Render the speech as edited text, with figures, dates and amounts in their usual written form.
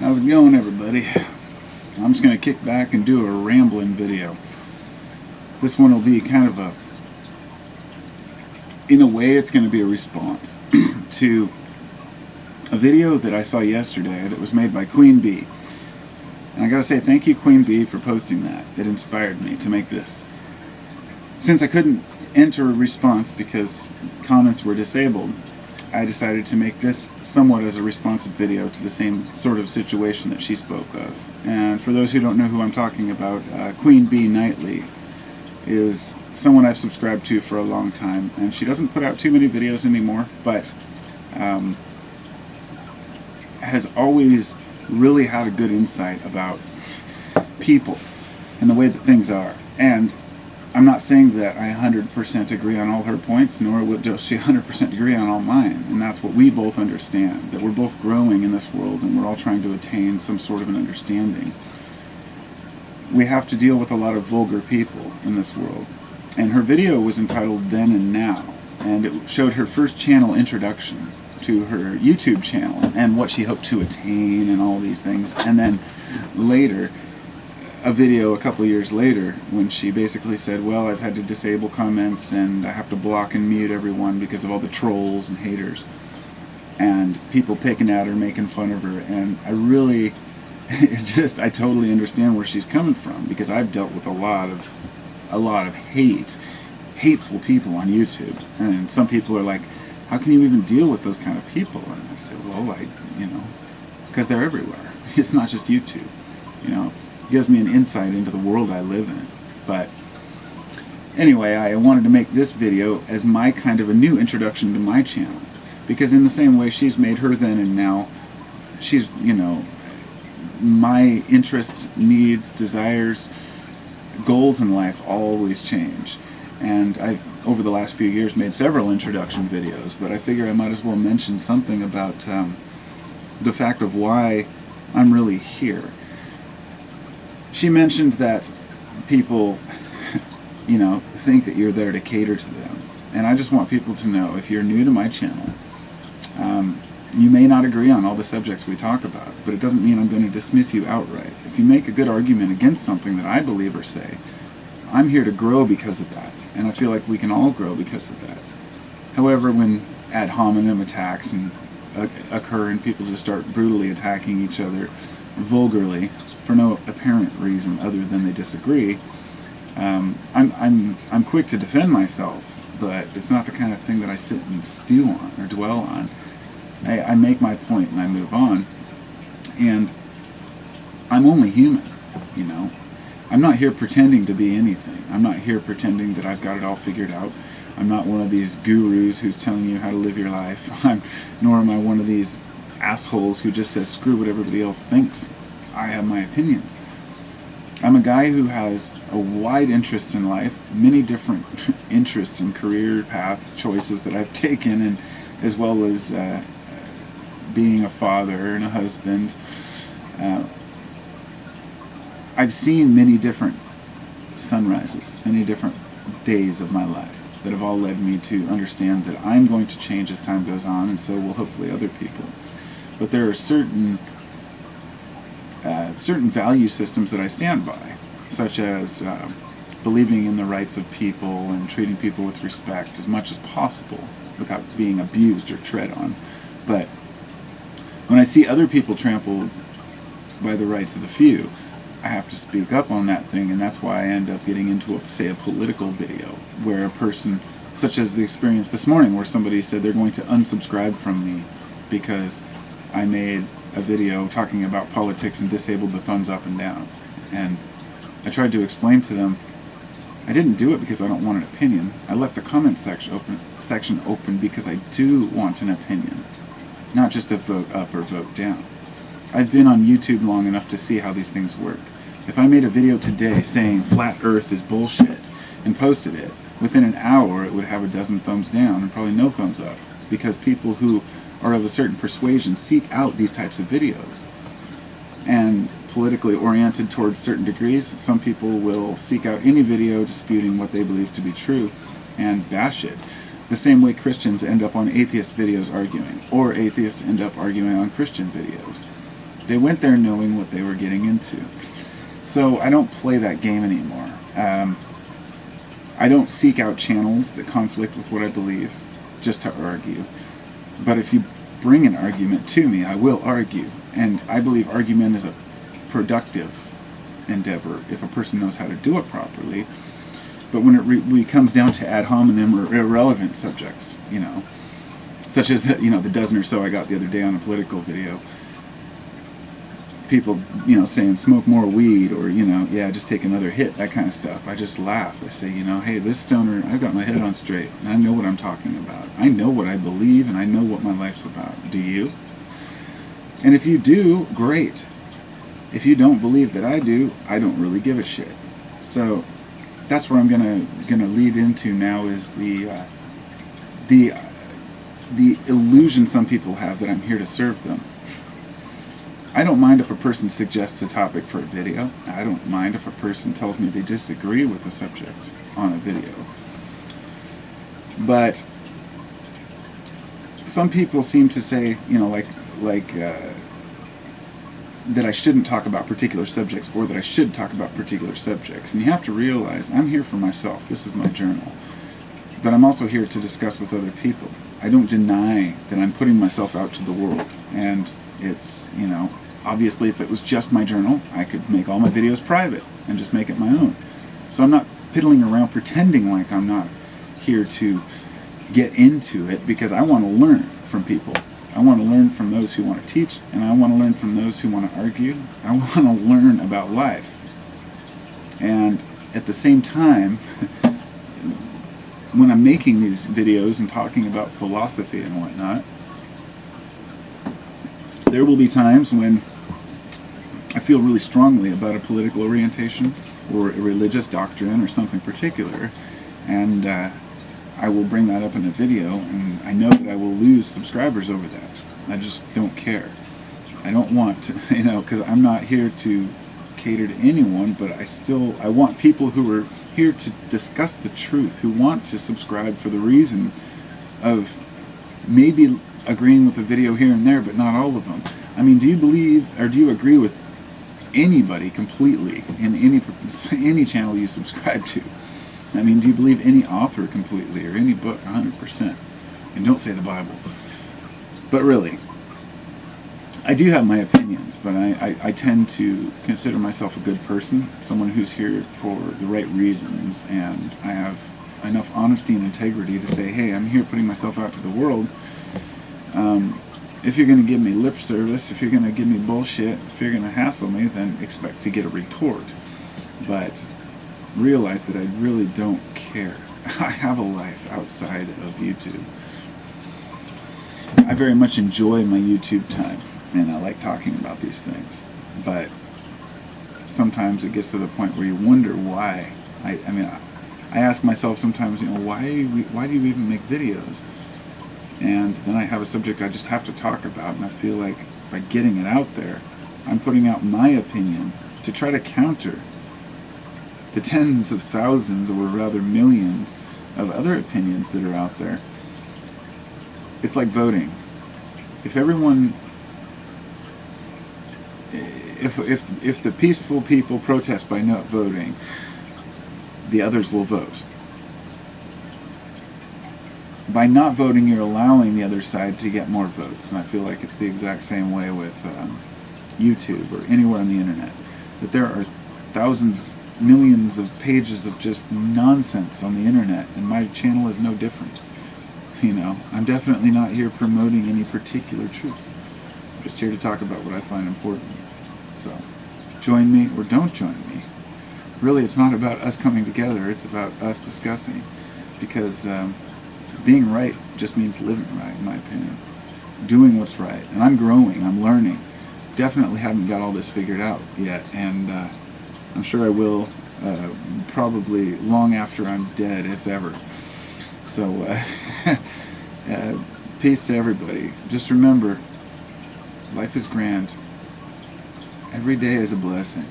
How's it going, everybody? I'm just going to kick back and do a rambling video. This one will be kind of in a way, it's going to be a response to a video that I saw yesterday that was made by Queen Bee. And I gotta say thank you, Queen Bee, for posting that. It inspired me to make this. Since I couldn't enter a response because comments were disabled, I decided to make this somewhat as a responsive video to the same sort of situation that she spoke of. And for those who don't know who I'm talking about, QueenBeeNightly is someone I've subscribed to for a long time, and she doesn't put out too many videos anymore, but has always really had a good insight about people and the way that things are. And I'm not saying that I 100% agree on all her points, nor will she 100% agree on all mine. And that's what we both understand, that we're both growing in this world and we're all trying to attain some sort of an understanding. We have to deal with a lot of vulgar people in this world. And her video was entitled Then and Now, and it showed her first channel introduction to her YouTube channel and what she hoped to attain and all these things. And then later, a video a couple years later, when she basically said, well, I've had to disable comments and I have to block and mute everyone because of all the trolls and haters and people picking at her, making fun of her. And I really, I totally understand where she's coming from, because I've dealt with a lot of hateful people on YouTube. And some people are like, how can you even deal with those kind of people? And I said, well, because they're everywhere. It's not just YouTube, It gives me an insight into the world I live in. But anyway, I wanted to make this video as my kind of a new introduction to my channel, because in the same way she's made her Then and Now, she's, my interests, needs, desires, goals in life always change. And I've, over the last few years, made several introduction videos, but I figure I might as well mention something about the fact of why I'm really here. She mentioned that people, think that you're there to cater to them. And I just want people to know, if you're new to my channel, you may not agree on all the subjects we talk about, but it doesn't mean I'm going to dismiss you outright. If you make a good argument against something that I believe or say, I'm here to grow because of that. And I feel like we can all grow because of that. However, when ad hominem attacks occur and people just start brutally attacking each other vulgarly for no apparent reason other than they disagree, I'm quick to defend myself, but it's not the kind of thing that I sit and stew on or dwell on. I make my point and I move on. And I'm only human, I'm not here pretending to be anything. I'm not here pretending that I've got it all figured out. I'm not one of these gurus who's telling you how to live your life. Nor am I one of these assholes who just says screw what everybody else thinks. I have my opinions. I'm a guy who has a wide interest in life, many different interests and career path choices that I've taken, and as well as being a father and a husband. I've seen many different sunrises, many different days of my life that have all led me to understand that I'm going to change as time goes on, and so will hopefully other people. But there are certain value systems that I stand by, such as believing in the rights of people and treating people with respect as much as possible without being abused or tread on. But when I see other people trampled by the rights of the few, I have to speak up on that thing, and that's why I end up getting into, say, a political video, where a person, such as the experience this morning, where somebody said they're going to unsubscribe from me because I made a video talking about politics and disabled the thumbs up and down. And I tried to explain to them, I didn't do it because I don't want an opinion. I left the comment section open because I do want an opinion, not just a vote up or vote down. I've been on YouTube long enough to see how these things work. If I made a video today saying flat earth is bullshit and posted it, within an hour it would have a dozen thumbs down and probably no thumbs up, because people who are of a certain persuasion seek out these types of videos. And politically oriented towards certain degrees, some people will seek out any video disputing what they believe to be true and bash it. The same way Christians end up on atheist videos arguing, or atheists end up arguing on Christian videos. They went there knowing what they were getting into. So I don't play that game anymore. I don't seek out channels that conflict with what I believe just to argue. But if you bring an argument to me, I will argue. And I believe argument is a productive endeavor if a person knows how to do it properly. But when it comes down to ad hominem or irrelevant subjects, such as the dozen or so I got the other day on a political video, people, saying smoke more weed or, just take another hit, that kind of stuff. I just laugh. I say, hey, this stoner, I've got my head on straight, and I know what I'm talking about. I know what I believe, and I know what my life's about. Do you? And if you do, great. If you don't believe that I do, I don't really give a shit. So that's where I'm gonna lead into now is the illusion some people have that I'm here to serve them. I don't mind if a person suggests a topic for a video. I don't mind if a person tells me they disagree with the subject on a video. But some people seem to say, that I shouldn't talk about particular subjects or that I should talk about particular subjects. And you have to realize I'm here for myself. This is my journal. But I'm also here to discuss with other people. I don't deny that I'm putting myself out to the world. And it's, obviously if it was just my journal, I could make all my videos private and just make it my own. So I'm not piddling around pretending like I'm not here to get into it because I want to learn from people. I want to learn from those who want to teach, and I want to learn from those who want to argue. I want to learn about life. And at the same time, when I'm making these videos and talking about philosophy and whatnot, there will be times when I feel really strongly about a political orientation or a religious doctrine or something particular, and I will bring that up in a video, and I know that I will lose subscribers over that. I just don't care. I don't want to, because I'm not here to cater to anyone, but I want people who are here to discuss the truth, who want to subscribe for the reason of maybe agreeing with a video here and there, but not all of them. I mean, do you believe, or do you agree with anybody completely in any channel you subscribe to? I mean, do you believe any author completely, or any book 100%? And don't say the Bible. But really, I do have my opinions, but I tend to consider myself a good person, someone who's here for the right reasons, and I have enough honesty and integrity to say, hey, I'm here putting myself out to the world. If you're going to give me lip service, if you're going to give me bullshit, if you're going to hassle me, then expect to get a retort. But realize that I really don't care. I have a life outside of YouTube. I very much enjoy my YouTube time, and I like talking about these things. But sometimes it gets to the point where you wonder why. I ask myself sometimes, why do you even make videos? And then I have a subject I just have to talk about, and I feel like by getting it out there, I'm putting out my opinion to try to counter the tens of thousands, or rather millions, of other opinions that are out there. It's like voting. If everyone, if the peaceful people protest by not voting, the others will vote. By not voting, you're allowing the other side to get more votes, and I feel like it's the exact same way with YouTube or anywhere on the internet. That there are thousands, millions of pages of just nonsense on the internet, and my channel is no different. I'm definitely not here promoting any particular truth. I'm just here to talk about what I find important. So, join me or don't join me. Really, it's not about us coming together, it's about us discussing. Because being right just means living right, in my opinion. Doing what's right. And I'm growing, I'm learning. Definitely haven't got all this figured out yet, and I'm sure I will, probably long after I'm dead, if ever. So, peace to everybody. Just remember, life is grand. Every day is a blessing.